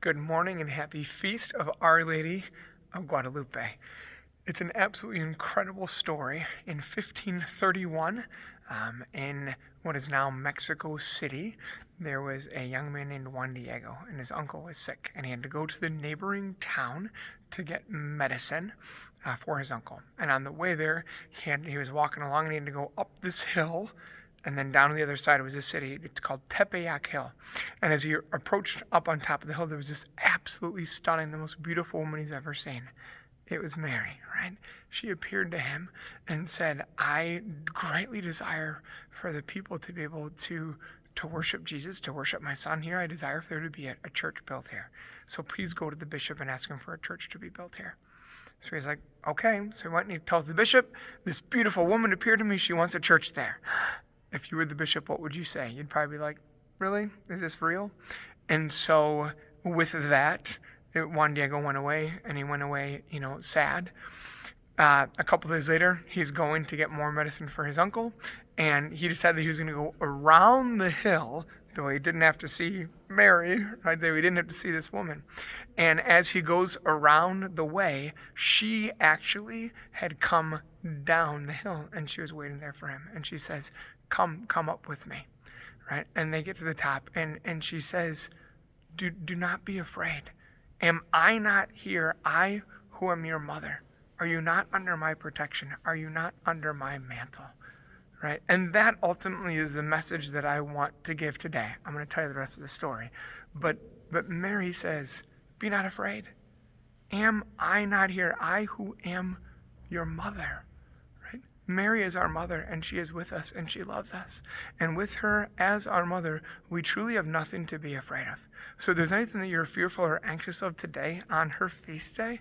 Good morning and happy feast of Our Lady of Guadalupe. It's an absolutely incredible story. In 1531, in what is now Mexico City, there was a young man named Juan Diego, and his uncle was sick, and he had to go to the neighboring town to get medicine for his uncle. And on the way there, he was walking along, and he had to go up this hill, and then down on the other side was a city. It's called Tepeyac Hill. And as he approached up on top of the hill, there was this absolutely stunning, the most beautiful woman he's ever seen. It was Mary, right? She appeared to him and said, I greatly desire for the people to be able to worship Jesus, to worship my son here. I desire for there to be a church built here. So please go to the bishop and ask him for a church to be built here. So he's like, okay. So he went and he tells the bishop, this beautiful woman appeared to me. She wants a church there. If you were the bishop, what would you say? You'd probably be like, really? Is this real? And so with that, Juan Diego went away, and he went away, sad. A couple days later, he's going to get more medicine for his uncle, and he decided that he was going to go around the hill, though he didn't have to see Mary, right? Though he didn't have to see this woman. And as he goes around the way, she actually had come down the hill, and she was waiting there for him. And she says, come up with me, right? And they get to the top, and she says, do not be afraid. Am I not here, I who am your mother? Are you not under my protection? Are you not under my mantle? Right? And that ultimately is the message that I want to give today. I'm going to tell you the rest of the story. But Mary says, be not afraid. Am I not here, I who am your mother? Right? Mary is our mother, and she is with us, and she loves us. And with her as our mother, we truly have nothing to be afraid of. So if there's anything that you're fearful or anxious of today on her feast day,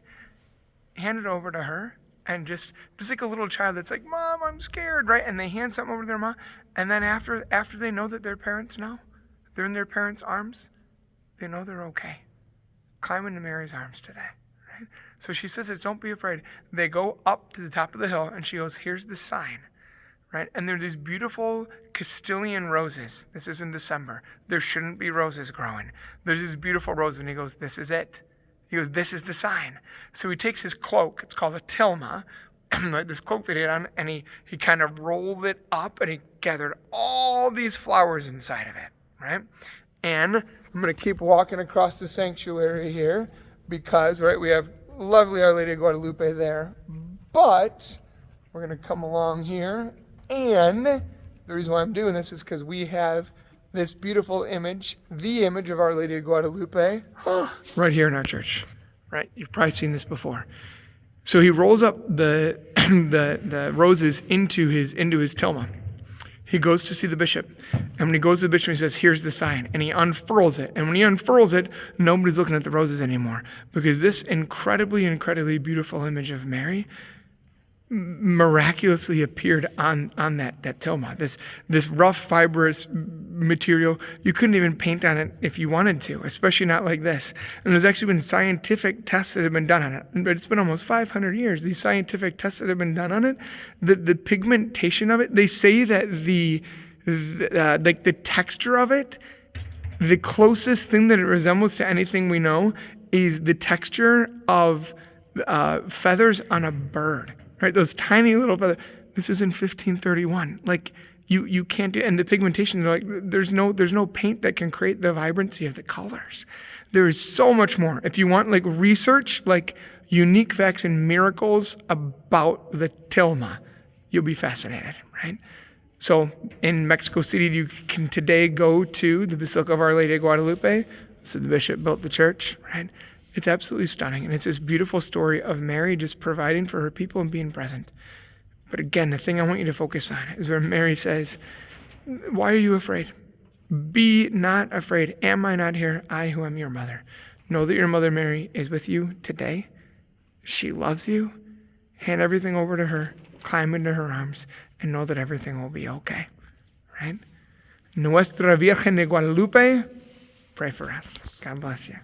hand it over to her. And just like a little child that's like, Mom, I'm scared, right? And they hand something over to their mom. And then after they know that their parents know, they're in their parents' arms, they know they're okay. Climb into Mary's arms today, right? So she says this, don't be afraid. They go up to the top of the hill, and she goes, here's the sign, right? And there are these beautiful Castilian roses. This is in December. There shouldn't be roses growing. There's these beautiful roses, and he goes, this is it. He goes, this is the sign. So he takes his cloak, it's called a tilma, this cloak that he had on, and he kind of rolled it up, and he gathered all these flowers inside of it, right? And I'm going to keep walking across the sanctuary here because, right, we have lovely Our Lady of Guadalupe there. But we're going to come along here, and the reason why I'm doing this is because we have this beautiful image, the image of Our Lady of Guadalupe, right here in our church, right? You've probably seen this before. So he rolls up the the roses into his tilma. He goes to see the bishop, and when he goes to the bishop, he says, here's the sign, and he unfurls it. And when he unfurls it, nobody's looking at the roses anymore, because this incredibly beautiful image of Mary miraculously appeared on that tilma. This rough fibrous material, you couldn't even paint on it if you wanted to, especially not like this. And there's actually been scientific tests that have been done on it, but it's been almost 500 years. These scientific tests that have been done on it, the pigmentation of it, they say that the texture of it, the closest thing that it resembles to anything we know is the texture of feathers on a bird. Right, those tiny little feathers. This was in 1531. Like you can't do, and the pigmentation. Like there's no paint that can create the vibrancy of the colors. There is so much more. If you want like research, like unique facts and miracles about the tilma, you'll be fascinated, right? So in Mexico City, you can today go to the Basilica of Our Lady of Guadalupe. So the bishop built the church, right? It's absolutely stunning, and it's this beautiful story of Mary just providing for her people and being present. But again, the thing I want you to focus on is where Mary says, why are you afraid? Be not afraid. Am I not here, I who am your mother? Know that your mother Mary is with you today. She loves you. Hand everything over to her, climb into her arms, and know that everything will be okay, right? Nuestra Virgen de Guadalupe, pray for us. God bless you.